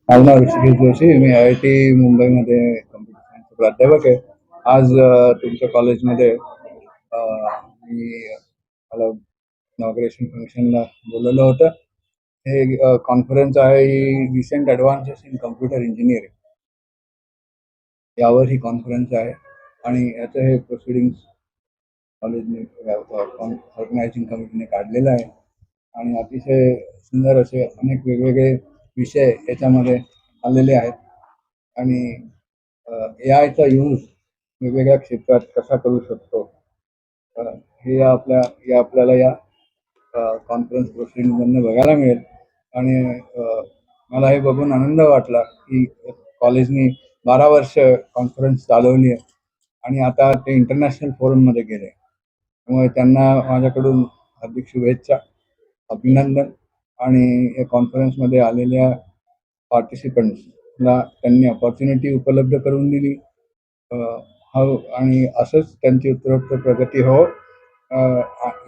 माझं नाव ऋषिकेश जोशी. मी IIT मुंबईमध्ये computer सायन्सचा प्राध्यापक आहे. आज तुमच्या कॉलेजमध्ये मी मला इनॉग्रेशन फंक्शनला बोलवलं होतं. हे कॉन्फरन्स आहे ही recent advances in computer engineering यावर ही कॉन्फरन्स आहे आणि याचं हे प्रोसिडिंग्स कॉलेजने ऑर्गनायझिंग कमिटीने काढलेलं आहे आणि अतिशय सुंदर असे अनेक वेगवेगळे विषय याच्यामध्ये आलेले आहेत आणि AI चा यूज वेगवेगळ्या क्षेत्रात कसा करू शकतो हे आपल्याला या कॉन्फरन्स प्रोसिडिंगमधनं बघायला मिळेल आणि मला हे बघून आनंद वाटला की कॉलेजनी 12 वर्ष कॉन्फरन्स चालवली आहे आणि आता ते इंटरनॅशनल फोरममध्ये गेले. त्यामुळे त्यांना माझ्याकडून हार्दिक शुभेच्छा, अभिनंदन आणि या कॉन्फरन्समध्ये आलेल्या पार्टिसिपंट्सला त्यांनी अपॉर्च्युनिटी उपलब्ध करून दिली आणि असंच त्यांची उत्तरोत्तर प्रगती हो.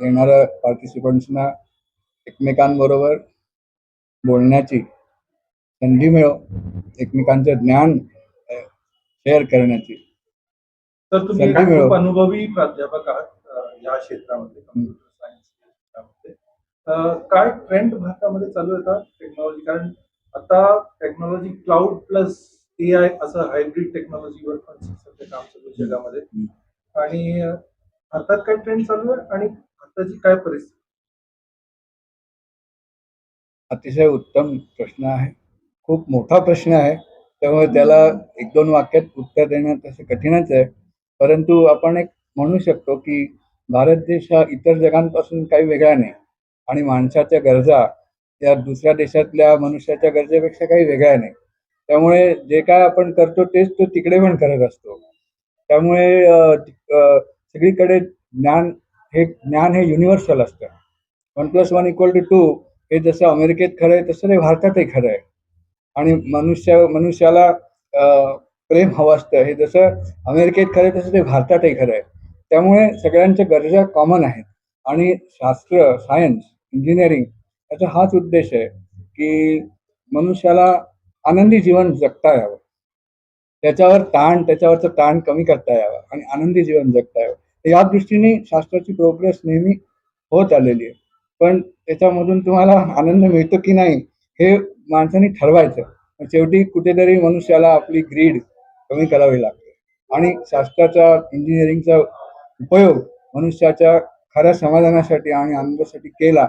येणाऱ्या पार्टिसिपंट्सना एकमेकांबरोबर बोलण्याची संधी मिळो, एकमेकांचं ज्ञान शेअर करण्याची तर तुम्ही संधी मिळो. खूप अनुभवी प्राध्यापक आहात या क्षेत्रामध्ये, कम्प्युटर सायन्स क्षेत्रामध्ये. काय ट्रेंड भारतामध्ये चालू आहे टेक्नॉलॉजी? कारण आता टेक्नॉलॉजी क्लाउड प्लस AI असं हायब्रिड टेक्नॉलॉजीवर पण सध्या काम चालू आहे जगामध्ये. आणि भारतात काय ट्रेंड चालू आहे आणि भारताची काय परिस्थिती? अतिशय उत्तम प्रश्न आहे, खूप मोठा प्रश्न आहे, त्यामुळे त्याला 1-2 वाक्यात उत्तर देणं तसं कठीणच आहे. परंतु आपण एक म्हणू शकतो की भारत देश हा इतर जगांपासून काही वेगळा नाही आणि माणसाच्या गरजा या दुसऱ्या देशातल्या मनुष्याच्या गरजेपेक्षा काही वेगळ्या नाही. त्यामुळे जे काय आपण करतो तेच तो तिकडे पण करत असतो. त्यामुळे सगळीकडे ज्ञान हे युनिव्हर्सल असतं. 1+1=2 हे जसं अमेरिकेत खरं आहे तसं ते भारतातही खरं आहे आणि मनुष्याला प्रेम हवं असतं हे जसं अमेरिकेत खरं आहे तसं ते भारतातही खरं आहे. त्यामुळे सगळ्यांच्या गरजा कॉमन आहेत आणि शास्त्र, सायन्स, इंजिनिअरिंग याचा हाच उद्देश आहे की मनुष्याला आनंदी जीवन जगता यावं, त्याच्यावरचा ताण कमी करता यावा आणि आनंदी जीवन जगता यावं. या दृष्टीने शास्त्राची प्रोग्रेस नेहमी होत आलेली आहे. पण त्याच्यामधून तुम्हाला आनंद मिळतो की नाही हे माणसाने ठरवायचं. शेवटी कुठेतरी मनुष्याला आपली ग्रीड कमी करावी लागते आणि शास्त्राचा, इंजिनिअरिंगचा उपयोग मनुष्याच्या खऱ्या समाधानासाठी आणि आनंदासाठी केला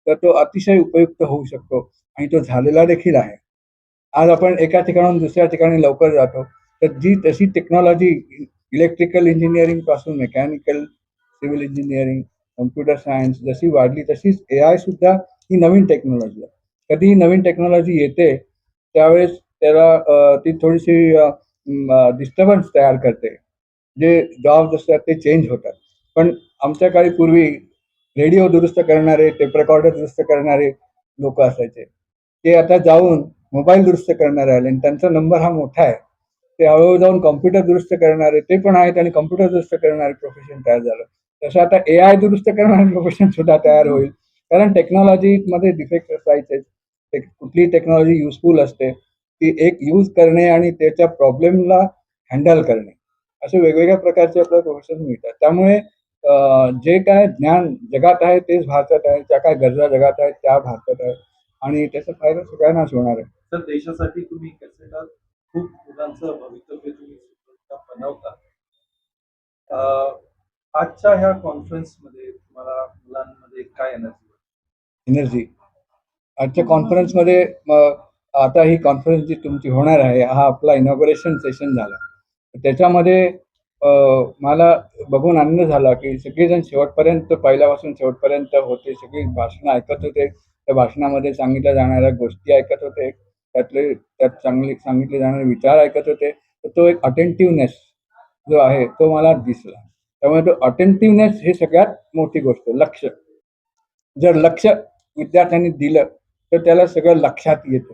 तर तो अतिशय उपयुक्त होऊ शकतो आणि तो झालेला देखील आहे. आज आपण एका ठिकाणाहून दुसऱ्या ठिकाणी लवकर जातो, तर तशी टेक्नॉलॉजी इलेक्ट्रिकल इंजिनिअरिंग पासून mechanical, civil engineering, computer science जशी वाढली तशीच AI सुद्धा ही नवीन टेक्नॉलॉजी आहे. कधी नवीन टेक्नॉलॉजी येते त्यावेळेस त्याला ती थोडीशी डिस्टर्बन्स तयार करते. जे जॉब्स असतात ते चेंज होतात. पण आमच्या काळी पूर्वी रेडिओ दुरुस्त करणारे, टेप रेकॉर्डर दुरुस्त करणारे लोक असायचे. ते आता जाऊन मोबाईल दुरुस्त करणारे आले आणि त्यांचा नंबर हा मोठा आहे. ते हळूहळू जाऊन कॉम्प्युटर दुरुस्त करणारे ते पण आहेत आणि कॉम्प्युटर दुरुस्त करणारे प्रोफेशन तयार झालं. तसं आता AI दुरुस्त करणारे प्रोफेशन सुद्धा तयार होईल. कारण टेक्नॉलॉजीमध्ये डिफेक्ट असायचेच. कुठलीही टेक्नॉलॉजी युजफुल असते. ती एक यूज करणे आणि त्याच्या प्रॉब्लेमला हँडल करणे असे वेगवेगळ्या प्रकारचे आपल्याला प्रोफेशन मिळतात. त्यामुळे जे काय ज्ञान जगात आहे तेच भारतात आहे, ज्या काय गरजा जगात आहेत त्या भारतात आहेत आणि त्याचा फायदा सगळ्यांनाच होणार आहे. तर देशासाठी तुम्ही कसे खूप मुलांचं भवितव्य तुम्ही बनवता. आजच्या ह्या कॉन्फरन्समध्ये तुम्हाला मुलांमध्ये काय एनर्जी आजच्या कॉन्फरन्समध्ये आता ही कॉन्फरन्स जी तुमची होणार आहे हा आपला इनॉग्रेशन सेशन झाला. त्याच्यामध्ये मला बघून आनंद झाला की सगळेजण शेवटपर्यंत पहिल्यापासून शेवटपर्यंत होते. सगळी भाषणं ऐकत होते. त्या भाषणामध्ये सांगितल्या जाणाऱ्या गोष्टी ऐकत होते. त्यात सांगितले जाणारे विचार ऐकत होते. तर तो एक अटेंटिव्हनेस जो आहे तो मला दिसला. त्यामुळे तो अटेंटिव्हनेस ही सगळ्यात मोठी गोष्ट. लक्ष जर लक्ष विद्यार्थ्यांनी दिलं तर त्याला सगळं लक्षात येतं.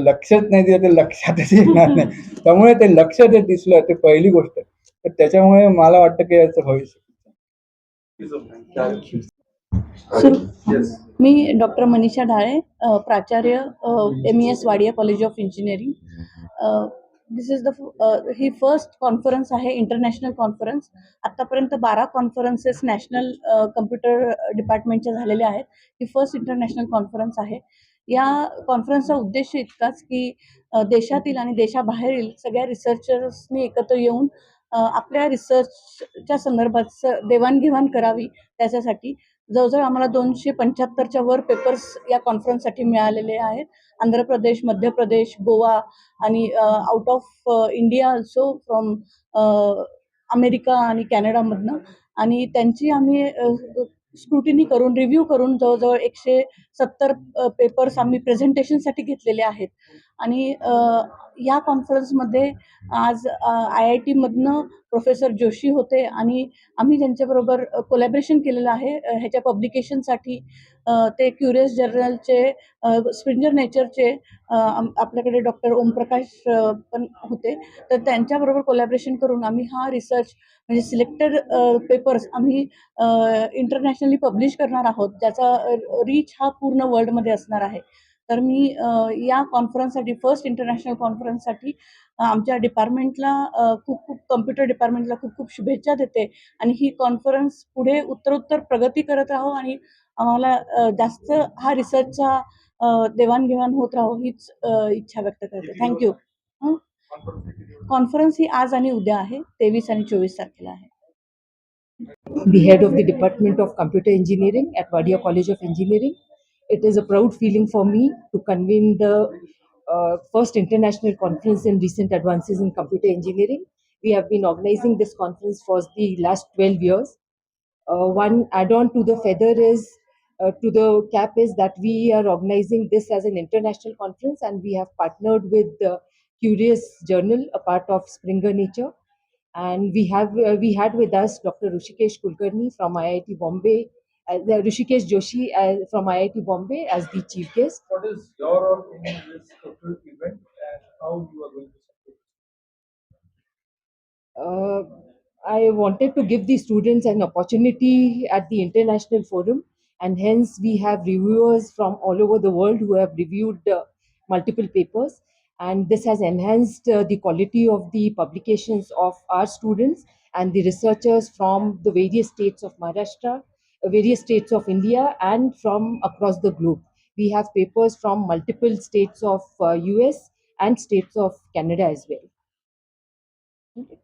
लक्षच नाही दिलं तर लक्षातच येणार नाही. त्यामुळे ते लक्ष जे दिसलं ते पहिली गोष्ट. तर त्याच्यामुळे मला वाटतं की याचं भविष्य. Thank you. Me doctor Manisha Dhale, प्राचार्य, MES Wadia college of engineering. This is the he first conference आहे, इंटरनॅशनल कॉन्फरन्स. आतापर्यंत 12 कॉन्फरन्सेस नॅशनल कम्प्युटर डिपार्टमेंटच्या झालेल्या आहेत. ही फर्स्ट इंटरनॅशनल कॉन्फरन्स आहे. या कॉन्फरन्सचा उद्देश इतकाच की देशातील आणि देशाबाहेरील सगळ्या रिसर्चर्सनी एकत्र येऊन आपल्या रिसर्चच्या संदर्भात देवाणघेवाण करावी. त्याच्यासाठी जवळजवळ आम्हाला 275च्या वर पेपर्स या कॉन्फरन्ससाठी मिळालेले आहेत. आंध्र प्रदेश, मध्य प्रदेश, गोवा आणि out of India also, from America आणि कॅनडामधनं. आणि त्यांची आम्ही स्क्रुटिनी करून, रिव्ह्यू करून जवळजवळ 170 पेपर्स आम्ही प्रेझेंटेशनसाठी घेतलेले आहेत. आणि या कॉन्फरन्समध्ये आज IIT मधनं प्रोफेसर जोशी होते आणि आम्ही त्यांच्याबरोबर कोलॅबरेशन केलेलं आहे ह्याच्या पब्लिकेशनसाठी. ते क्युरियस जर्नलचे, स्प्रिंगर नेचरचे आपल्याकडे डॉक्टर ओमप्रकाश पण होते. तर त्यांच्याबरोबर कोलॅबरेशन करून आम्ही हा रिसर्च म्हणजे सिलेक्टेड पेपर्स आम्ही इंटरनॅशनली पब्लिश करणार आहोत, ज्याचा रीच हा पूर्ण वर्ल्डमध्ये असणार आहे. तर मी या कॉन्फरन्ससाठी, फर्स्ट इंटरनॅशनल कॉन्फरन्ससाठी आमच्या डिपार्टमेंटला, खूप खूप कम्प्युटर डिपार्टमेंटला खूप खूप शुभेच्छा देते. आणि ही कॉन्फरन्स पुढे उत्तरोत्तर प्रगती करत राहो आणि आम्हाला जास्त हा रिसर्चचा देवाणघेवाण होत राहो, हीच इच्छा व्यक्त करते. थँक्यू. कॉन्फरन्स ही आज आणि उद्या आहे, 23 आणि 24 तारखेला आहे. The head of the Department of Computer Engineering at Wadia College of Engineering. It is a proud feeling for me to convene the first international conference in recent advances in computer engineering. We have been organizing this conference for the last 12 years. One add-on to the feather is to the cap is that we are organizing this as an international conference, and we have partnered with the Curious Journal, a part of Springer Nature, and we had with us Dr. Rushikesh Kulkarni from IIT Bombay, Rushikesh Joshi from IIT Bombay as the chief guest. What is your role in this total event and how you are going to support? I wanted to give the students an opportunity at the international forum, and hence we have reviewers from all over the world who have reviewed multiple papers, and this has enhanced the quality of the publications of our students and the researchers from the various states of Maharashtra, various states of India, and from across the globe. We have papers from multiple states of US and states of Canada as well. Okay.